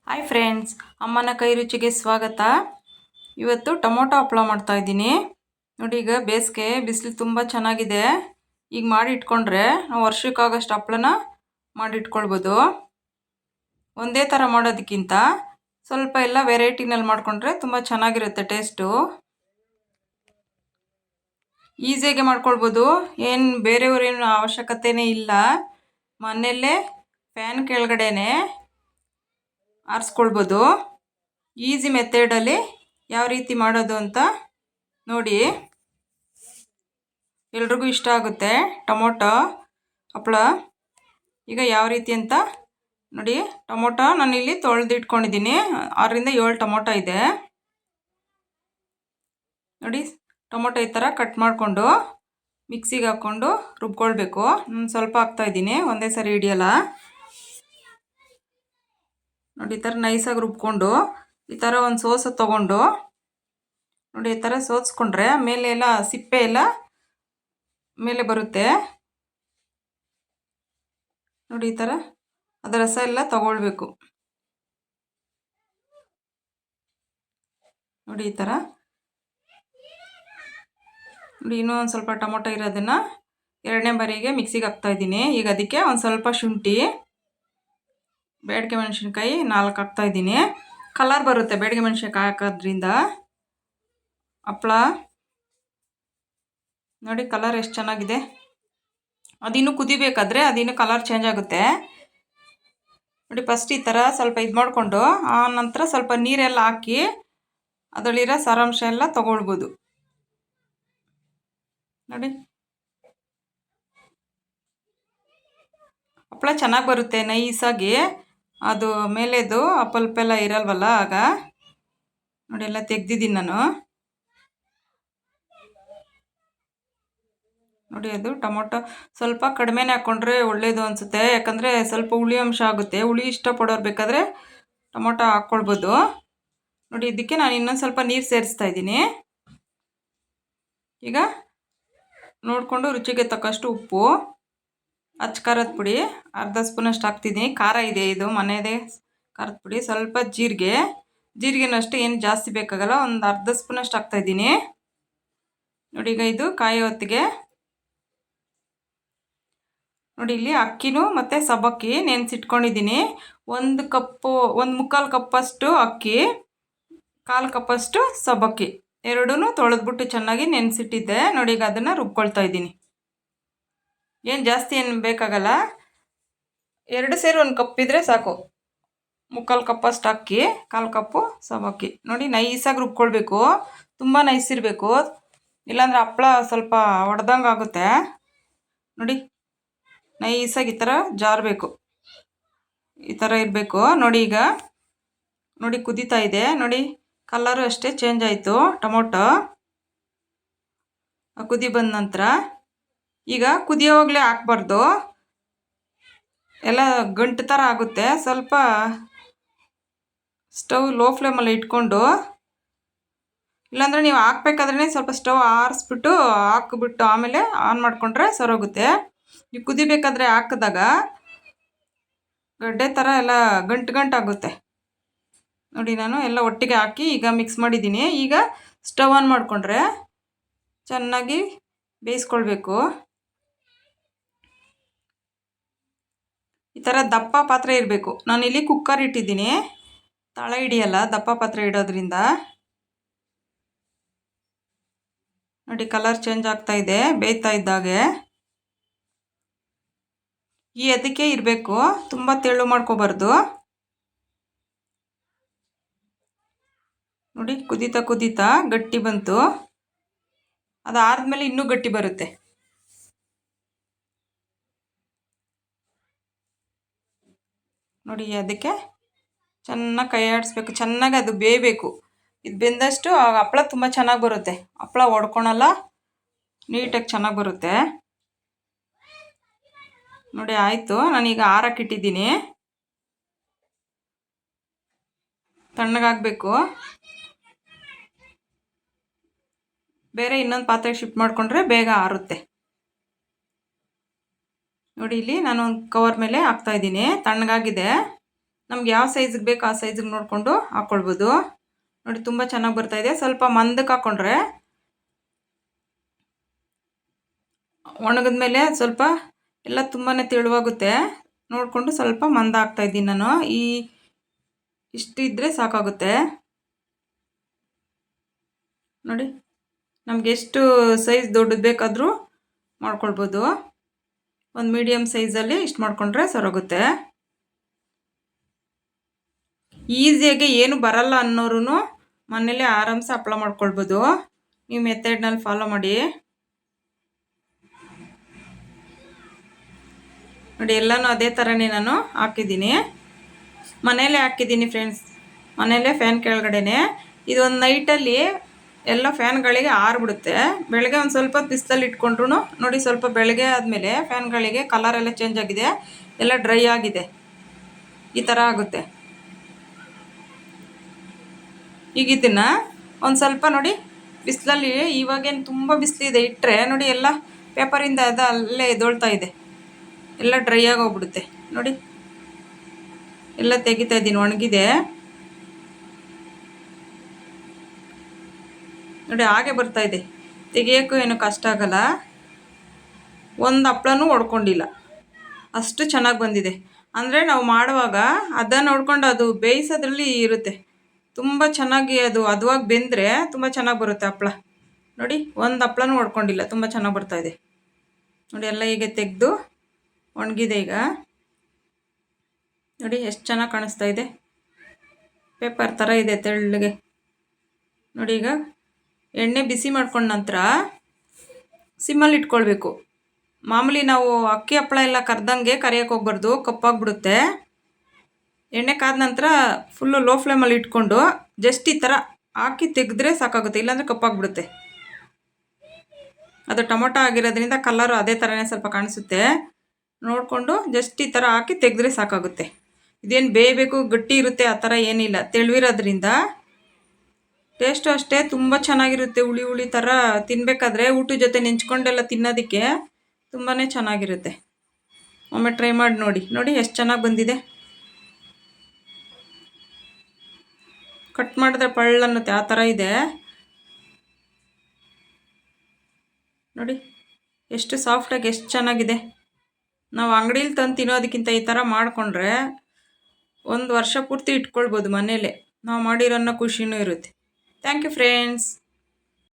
Hi friends, ಅಮ್ಮನ ಕೈ ರುಚಿಗೆ ಸ್ವಾಗತ. ಇವತ್ತು ಟೊಮೊಟೊ ಹಪ್ಪಳ ಮಾಡ್ತಾಯಿದ್ದೀನಿ. ನೋಡಿ, ಈಗ ಬೇಸಿಗೆ ಬಿಸಿಲು ತುಂಬ ಚೆನ್ನಾಗಿದೆ. ಈಗ ಮಾಡಿ ಇಟ್ಕೊಂಡ್ರೆ ನಾವು ವರ್ಷಕ್ಕಾಗಷ್ಟು ಹಪ್ಪಳನ ಮಾಡಿಟ್ಕೊಳ್ಬೋದು. ಒಂದೇ ಥರ ಮಾಡೋದಕ್ಕಿಂತ ಸ್ವಲ್ಪ ಎಲ್ಲ ವೆರೈಟಿನಲ್ಲಿ ಮಾಡಿಕೊಂಡ್ರೆ ತುಂಬ ಚೆನ್ನಾಗಿರುತ್ತೆ ಟೇಸ್ಟು. ಈಸಿಯಾಗಿ ಮಾಡ್ಕೊಳ್ಬೋದು, ಏನು ಬೇರೆಯವರೇನು ಅವಶ್ಯಕತೆಯೇ ಇಲ್ಲ. ಮನೆಯಲ್ಲೇ ಫ್ಯಾನ್ ಕೆಳಗಡೆನೆ ಆರಿಸ್ಕೊಳ್ಬೋದು. ಈಸಿ ಮೆಥಡಲ್ಲಿ ಯಾವ ರೀತಿ ಮಾಡೋದು ಅಂತ ನೋಡಿ. ಎಲ್ರಿಗೂ ಇಷ್ಟ ಆಗುತ್ತೆ ಟೊಮೊಟೊ ಹಪ್ಪಳ. ಈಗ ಯಾವ ರೀತಿ ಅಂತ ನೋಡಿ. ಟೊಮೊಟೊ ನಾನಿಲ್ಲಿ ತೊಳೆದಿಟ್ಕೊಂಡಿದ್ದೀನಿ. 6-7 ಟೊಮೊಟೊ ಇದೆ ನೋಡಿ. ಟೊಮೊಟೊ ಈ ಥರ ಕಟ್ ಮಾಡಿಕೊಂಡು ಮಿಕ್ಸಿಗೆ ಹಾಕ್ಕೊಂಡು ರುಬ್ಕೊಳ್ಬೇಕು. ಸ್ವಲ್ಪ ಹಾಕ್ತಾಯಿದ್ದೀನಿ, ಒಂದೇ ಸರಿ ಹಿಡಿಯಲ್ಲ ನೋಡಿ. ಈ ಥರ ನೈಸಾಗಿ ರುಬ್ಕೊಂಡು ಈ ಥರ ಒಂದು ಸೋಸು ತೊಗೊಂಡು ನೋಡಿ, ಈ ಥರ ಸೋಸ್ಕೊಂಡ್ರೆ ಮೇಲೆ ಎಲ್ಲ ಸಿಪ್ಪೆ ಎಲ್ಲ ಮೇಲೆ ಬರುತ್ತೆ ನೋಡಿ. ಈ ಥರ ಅದರ ರಸ ಎಲ್ಲ ತಗೊಳ್ಬೇಕು ನೋಡಿ. ಈ ಥರ ನೋಡಿ. ಇನ್ನೂ ಒಂದು ಸ್ವಲ್ಪ ಟೊಮೊಟೊ ಇರೋದನ್ನು ಎರಡನೇ ಬಾರಿಗೆ ಮಿಕ್ಸಿಗೆ ಹಾಕ್ತಾಯಿದ್ದೀನಿ. ಈಗ ಅದಕ್ಕೆ ಒಂದು ಸ್ವಲ್ಪ ಶುಂಠಿ, ಬೇಡಿಗೆ ಮೆಣಸಿನ್ಕಾಯಿ 4 ಹಾಕ್ತಾಯಿದ್ದೀನಿ. ಕಲರ್ ಬರುತ್ತೆ ಬೇಡಿಗೆ ಮೆಣಸಿನ್ಕಾಯಿ ಹಾಕೋದ್ರಿಂದ ಹಪ್ಪಳ ನೋಡಿ. ಕಲರ್ ಎಷ್ಟು ಚೆನ್ನಾಗಿದೆ. ಅದಿನ್ನೂ ಕುದಿಬೇಕಾದ್ರೆ ಅದಿನ್ನೂ ಕಲರ್ ಚೇಂಜ್ ಆಗುತ್ತೆ ನೋಡಿ. ಫಸ್ಟ್ ಈ ಥರ ಸ್ವಲ್ಪ ಇದು ಮಾಡಿಕೊಂಡು ಆ ನಂತರ ಸ್ವಲ್ಪ ನೀರೆಲ್ಲ ಹಾಕಿ ಅದರಲ್ಲಿರೋ ಸಾರಾಂಶ ಎಲ್ಲ ತಗೊಳ್ಬೋದು ನೋಡಿ. ಹಪ್ಪಳ ಚೆನ್ನಾಗಿ ಬರುತ್ತೆ ನೈಸಾಗಿ. ಅದು ಮೇಲೆದು ಪಲ್ಪೆಲ್ಲ ಇರಲ್ವಲ್ಲ ಆಗ ನೋಡಿ. ಎಲ್ಲ ತೆಗ್ದಿದ್ದೀನಿ ನಾನು ನೋಡಿ. ಅದು ಟೊಮೊಟೊ ಸ್ವಲ್ಪ ಕಡಿಮೆನೇ ಹಾಕ್ಕೊಂಡ್ರೆ ಒಳ್ಳೆಯದು ಅನಿಸುತ್ತೆ, ಯಾಕಂದರೆ ಸ್ವಲ್ಪ ಹುಳಿ ಅಂಶ ಆಗುತ್ತೆ. ಹುಳಿ ಇಷ್ಟಪಡೋರು ಬೇಕಾದರೆ ಟೊಮೊಟೊ ಹಾಕ್ಕೊಳ್ಬೋದು ನೋಡಿ. ಇದಕ್ಕೆ ನಾನು ಇನ್ನೊಂದು ಸ್ವಲ್ಪ ನೀರು ಸೇರಿಸ್ತಾ ಇದ್ದೀನಿ. ಈಗ ನೋಡಿಕೊಂಡು ರುಚಿಗೆ ತಕ್ಕಷ್ಟು ಉಪ್ಪು, ಅಚ್ಚ ಖಾರದ ಪುಡಿ ಅರ್ಧ ಸ್ಪೂನಷ್ಟು ಹಾಕ್ತಿದ್ದೀನಿ. ಖಾರ ಇದೆ, ಇದು ಮನೆಯದೇ ಖಾರದ ಪುಡಿ. ಸ್ವಲ್ಪ ಜೀರಿಗೆನಷ್ಟು ಏನು ಜಾಸ್ತಿ ಬೇಕಾಗಲ್ಲ, ಒಂದು ಅರ್ಧ ಸ್ಪೂನಷ್ಟು ಹಾಕ್ತಾಯಿದ್ದೀನಿ ನೋಡಿ. ಈಗ ಇದು ಕಾಯಿ ಹೊತ್ತಿಗೆ ನೋಡಿ. ಇಲ್ಲಿ ಅಕ್ಕಿನೂ ಮತ್ತು ಸಬ್ಬಕ್ಕಿ ನೆನೆಸಿಟ್ಕೊಂಡಿದ್ದೀನಿ. 1 ಕಪ್ಪು, 1/4 ಕಪ್ಪಷ್ಟು ಅಕ್ಕಿ, 1/4 ಕಪ್ಪಷ್ಟು ಸಬ್ಬಕ್ಕಿ ಎರಡೂ ತೊಳೆದ್ಬಿಟ್ಟು ಚೆನ್ನಾಗಿ ನೆನೆಸಿಟ್ಟಿದ್ದೆ ನೋಡಿ. ಈಗ ಅದನ್ನು ರುಬ್ಕೊಳ್ತಾ ಇದ್ದೀನಿ. ಏನು ಜಾಸ್ತಿ ಏನು ಬೇಕಾಗಲ್ಲ, 2 ಸೇರಿ 1 ಕಪ್ ಇದ್ದರೆ ಸಾಕು. 3/4 ಕಪ್ಪಷ್ಟು ಅಕ್ಕಿ, 1/4 ಕಪ್ಪು ಸಬ್ಬಕ್ಕಿ ನೋಡಿ. ನೈಸಾಗಿ ರುಬ್ಕೊಳ್ಬೇಕು, ತುಂಬ ನೈಸ್ ಇರಬೇಕು, ಇಲ್ಲಾಂದರೆ ಹಪ್ಪಳ ಸ್ವಲ್ಪ ಒಡೆದಂಗೆ ಆಗುತ್ತೆ ನೋಡಿ. ನೈಸಾಗಿ ಈ ಥರ ಜಾರಬೇಕು, ಈ ಥರ ಇರಬೇಕು ನೋಡಿ. ಈಗ ನೋಡಿ ಕುದೀತಾ ಇದೆ ನೋಡಿ. ಕಲರು ಅಷ್ಟೇ ಚೇಂಜ್ ಆಯಿತು ಟೊಮೊಟೊ. ಕುದಿ ಬಂದ ನಂತರ ಈಗ ಕುದಿಯೋವಾಗಲೇ ಹಾಕ್ಬಾರ್ದು, ಎಲ್ಲ ಗಂಟು ಥರ ಆಗುತ್ತೆ. ಸ್ವಲ್ಪ ಸ್ಟವ್ ಲೋ ಫ್ಲೇಮಲ್ಲಿ ಇಟ್ಕೊಂಡು, ಇಲ್ಲಾಂದರೆ ನೀವು ಹಾಕ್ಬೇಕಾದ್ರೆ ಸ್ವಲ್ಪ ಸ್ಟವ್ ಆರಿಸ್ಬಿಟ್ಟು ಹಾಕ್ಬಿಟ್ಟು ಆಮೇಲೆ ಆನ್ ಮಾಡಿಕೊಂಡ್ರೆ ಸರೋಗುತ್ತೆ. ನೀವು ಕುದಿಬೇಕಾದ್ರೆ ಹಾಕಿದಾಗ ಗಡ್ಡೆ ಥರ ಎಲ್ಲ ಗಂಟು ಆಗುತ್ತೆ ನೋಡಿ. ನಾನು ಎಲ್ಲ ಒಟ್ಟಿಗೆ ಹಾಕಿ ಈಗ ಮಿಕ್ಸ್ ಮಾಡಿದ್ದೀನಿ. ಈಗ ಸ್ಟವ್ ಆನ್ ಮಾಡಿಕೊಂಡ್ರೆ ಚೆನ್ನಾಗಿ ಬೇಯಿಸ್ಕೊಳ್ಬೇಕು. ಈ ಥರ ದಪ್ಪ ಪಾತ್ರೆ ಇರಬೇಕು. ನಾನಿಲ್ಲಿ ಕುಕ್ಕರ್ ಇಟ್ಟಿದ್ದೀನಿ, ತಳ ಹಿಡಿಯಲ್ಲ ದಪ್ಪ ಪಾತ್ರೆ ಇಡೋದ್ರಿಂದ ನೋಡಿ. ಕಲರ್ ಚೇಂಜ್ ಆಗ್ತಾ ಇದೆ ಬೇಯ್ತಾ ಇದ್ದಾಗೆ. ಈ ಅದಕ್ಕೆ ಇರಬೇಕು, ತುಂಬ ತೆಳು ಮಾಡ್ಕೋಬಾರ್ದು ನೋಡಿ. ಕುದೀತಾ ಗಟ್ಟಿ ಬಂತು. ಅದಾದಮೇಲೆ ಇನ್ನೂ ಗಟ್ಟಿ ಬರುತ್ತೆ ನೋಡಿ. ಅದಕ್ಕೆ ಚೆನ್ನಾಗಿ ಕೈ ಆಡಿಸ್ಬೇಕು, ಚೆನ್ನಾಗಿ ಅದು ಬೇಯಬೇಕು. ಇದು ಬೆಂದಷ್ಟು ಹಪ್ಪಳ ತುಂಬ ಚೆನ್ನಾಗಿ ಬರುತ್ತೆ. ಹಪ್ಪಳ ಒಡ್ಕೊಳಲ್ಲ, ನೀಟಾಗಿ ಚೆನ್ನಾಗಿ ಬರುತ್ತೆ ನೋಡಿ. ಆಯಿತು, ನಾನೀಗ ಆರಕ್ಕಿಟ್ಟಿದ್ದೀನಿ, ತಣ್ಣಗಾಗಬೇಕು. ಬೇರೆ ಇನ್ನೊಂದು ಪಾತ್ರೆಗೆ ಶಿಫ್ಟ್ ಮಾಡಿಕೊಂಡ್ರೆ ಬೇಗ ಆರುತ್ತೆ ನೋಡಿ. ಇಲ್ಲಿ ನಾನು ಒಂದು ಕವರ್ ಮೇಲೆ ಹಾಕ್ತಾಯಿದ್ದೀನಿ, ತಣ್ಣಗಾಗಿದೆ. ನಮ್ಗೆ ಯಾವ ಸೈಜಿಗೆ ಬೇಕು ಆ ಸೈಜಿಗೆ ನೋಡಿಕೊಂಡು ಹಾಕ್ಕೊಳ್ಬೋದು. ನೋಡಿ ತುಂಬ ಚೆನ್ನಾಗಿ ಬರ್ತಾಯಿದೆ. ಸ್ವಲ್ಪ ಮಂದಕ್ಕೆ ಹಾಕ್ಕೊಂಡ್ರೆ ಒಣಗಿದ ಮೇಲೆ ಸ್ವಲ್ಪ ಎಲ್ಲ ತುಂಬಾ ತೆಳುವಾಗುತ್ತೆ. ನೋಡಿಕೊಂಡು ಸ್ವಲ್ಪ ಮಂದ ಹಾಕ್ತಾಯಿದ್ದೀನಿ ನಾನು. ಇಷ್ಟಿದ್ರೆ ಸಾಕಾಗುತ್ತೆ ನೋಡಿ. ನಮ್ಗೆ ಎಷ್ಟು ಸೈಜ್ ದೊಡ್ಡದು ಬೇಕಾದರೂ ಮಾಡ್ಕೊಳ್ಬೋದು. ಒಂದು ಮೀಡಿಯಮ್ ಸೈಜಲ್ಲಿ ಇಷ್ಟು ಮಾಡಿಕೊಂಡ್ರೆ ಸರೋಗುತ್ತೆ. ಈಸಿಯಾಗಿ ಏನು ಬರಲ್ಲ ಅನ್ನೋರು ಮನೇಲಿ ಆರಾಮ್ಸೆ ಹಪ್ಪಳ ಮಾಡ್ಕೊಳ್ಬೋದು. ನೀವು ಮೆಥಡ್ನಲ್ಲಿ ಫಾಲೋ ಮಾಡಿ ನೋಡಿ. ಎಲ್ಲನೂ ಅದೇ ಥರನೇ ನಾನು ಹಾಕಿದ್ದೀನಿ. ಮನೇಲೇ ಹಾಕಿದ್ದೀನಿ ಫ್ರೆಂಡ್ಸ್, ಮನೇಲೇ ಫ್ಯಾನ್ ಕೆಳಗಡೆನೆ. ಇದೊಂದು ನೈಟಲ್ಲಿ ಎಲ್ಲ ಫ್ಯಾನ್ಗಳಿಗೆ ಆರಿಬಿಡುತ್ತೆ. ಬೆಳಗ್ಗೆ ಒಂದು ಸ್ವಲ್ಪ ಬಿಸಿಲಲ್ಲಿ ಇಟ್ಕೊಂಡ್ರು ನೋಡಿ, ಸ್ವಲ್ಪ ಬೆಳಗ್ಗೆ ಆದಮೇಲೆ ಫ್ಯಾನ್ಗಳಿಗೆ ಕಲರೆಲ್ಲ ಚೇಂಜ್ ಆಗಿದೆ, ಎಲ್ಲ ಡ್ರೈ ಆಗಿದೆ, ಈ ಥರ ಆಗುತ್ತೆ. ಈಗ ಇದನ್ನು ಒಂದು ಸ್ವಲ್ಪ ನೋಡಿ ಬಿಸಿಲಲ್ಲಿ, ಇವಾಗೇನು ತುಂಬ ಬಿಸಿಲಿದೆ, ಇಟ್ಟರೆ ನೋಡಿ ಎಲ್ಲ ಪೇಪರಿಂದ ಅದು ಅಲ್ಲೇ ಎದ್ದೊಳ್ತಾ ಇದೆ, ಎಲ್ಲ ಡ್ರೈ ಆಗಿ ಹೋಗ್ಬಿಡುತ್ತೆ ನೋಡಿ. ಎಲ್ಲ ತೆಗಿತಾ ಇದ್ದೀನಿ, ಒಣಗಿದೆ ನೋಡಿ. ಹಾಗೆ ಬರ್ತಾಯಿದೆ, ತೆಗಿಯೋಕ್ಕೂ ಏನು ಕಷ್ಟ ಆಗಲ್ಲ. ಒಂದು ಹಪ್ಳನೂ ಒಡ್ಕೊಂಡಿಲ್ಲ, ಅಷ್ಟು ಚೆನ್ನಾಗಿ ಬಂದಿದೆ. ಅಂದರೆ ನಾವು ಮಾಡುವಾಗ ಅದನ್ನು ನೋಡ್ಕೊಂಡು ಅದು ಬೇಯಿಸೋದ್ರಲ್ಲಿ ಇರುತ್ತೆ. ತುಂಬ ಚೆನ್ನಾಗಿ ಅದು ಹದವಾಗಿ ಬೆಂದರೆ ತುಂಬ ಚೆನ್ನಾಗಿ ಬರುತ್ತೆ ಹಪ್ಳ ನೋಡಿ. ಒಂದು ಹಪ್ಳನೂ ಒಡ್ಕೊಂಡಿಲ್ಲ, ತುಂಬ ಚೆನ್ನಾಗಿ ಬರ್ತಾಯಿದೆ ನೋಡಿ. ಎಲ್ಲ ಹೀಗೆ ತೆಗೆದು ಒಣಗಿದೆ ಈಗ ನೋಡಿ, ಎಷ್ಟು ಚೆನ್ನಾಗಿ ಕಾಣಿಸ್ತಾ ಇದೆ. ಪೇಪರ್ ಥರ ಇದೆ ತೆಳ್ಳಗೆ ನೋಡಿ. ಈಗ ಎಣ್ಣೆ ಬಿಸಿ ಮಾಡ್ಕೊಂಡ ನಂತರ ಸಿಮ್ಮಲ್ಲಿ ಇಟ್ಕೊಳ್ಬೇಕು. ಮಾಮೂಲಿ ನಾವು ಅಕ್ಕಿ ಹಪ್ಪಳ ಎಲ್ಲ ಕರ್ದಂಗೆ ಕರಿಯೋಕ್ಕೆ ಹೋಗ್ಬಾರ್ದು, ಕಪ್ಪಾಗ್ಬಿಡುತ್ತೆ. ಎಣ್ಣೆ ಕಾದ ನಂತರ ಫುಲ್ಲು ಲೋ ಫ್ಲೇಮಲ್ಲಿ ಇಟ್ಕೊಂಡು ಜಸ್ಟ್ ಈ ಥರ ಹಾಕಿ ತೆಗೆದ್ರೆ ಸಾಕಾಗುತ್ತೆ, ಇಲ್ಲಾಂದರೆ ಕಪ್ಪಾಗ್ಬಿಡುತ್ತೆ. ಅದು ಟೊಮೊಟೊ ಆಗಿರೋದ್ರಿಂದ ಕಲರು ಅದೇ ಥರನೇ ಸ್ವಲ್ಪ ಕಾಣಿಸುತ್ತೆ. ನೋಡಿಕೊಂಡು ಜಸ್ಟ್ ಈ ಥರ ಹಾಕಿ ತೆಗೆದ್ರೆ ಸಾಕಾಗುತ್ತೆ. ಇದೇನು ಬೇಯಬೇಕು ಗಟ್ಟಿ ಇರುತ್ತೆ ಆ ಥರ ಏನಿಲ್ಲ, ತೆಳುವಿರೋದ್ರಿಂದ ಟೇಸ್ಟು ಅಷ್ಟೇ ತುಂಬ ಚೆನ್ನಾಗಿರುತ್ತೆ. ಹುಳಿ ಹುಳಿ ಥರ ತಿನ್ನಬೇಕಾದ್ರೆ ಊಟದ ಜೊತೆ ನೆಂಚ್ಕೊಂಡೆಲ್ಲ ತಿನ್ನೋದಕ್ಕೆ ತುಂಬಾ ಚೆನ್ನಾಗಿರುತ್ತೆ. ಒಮ್ಮೆ ಟ್ರೈ ಮಾಡಿ ನೋಡಿ. ನೋಡಿ ಎಷ್ಟು ಚೆನ್ನಾಗಿ ಬಂದಿದೆ. ಕಟ್ ಮಾಡಿದ್ರೆ ಪಳ್ಳ ಅನ್ನುತ್ತೆ, ಆ ಥರ ಇದೆ ನೋಡಿ. ಎಷ್ಟು ಸಾಫ್ಟಾಗಿ ಎಷ್ಟು ಚೆನ್ನಾಗಿದೆ. ನಾವು ಅಂಗಡೀಲಿ ತಂದು ತಿನ್ನೋದಕ್ಕಿಂತ ಈ ಥರ ಮಾಡಿಕೊಂಡ್ರೆ ಒಂದು ವರ್ಷ ಪೂರ್ತಿ ಇಟ್ಕೊಳ್ಬೋದು ಮನೇಲೆ. ನಾವು ಮಾಡಿರೋನ್ನ ಖುಷಿನೂ ಇರುತ್ತೆ. Thank you friends.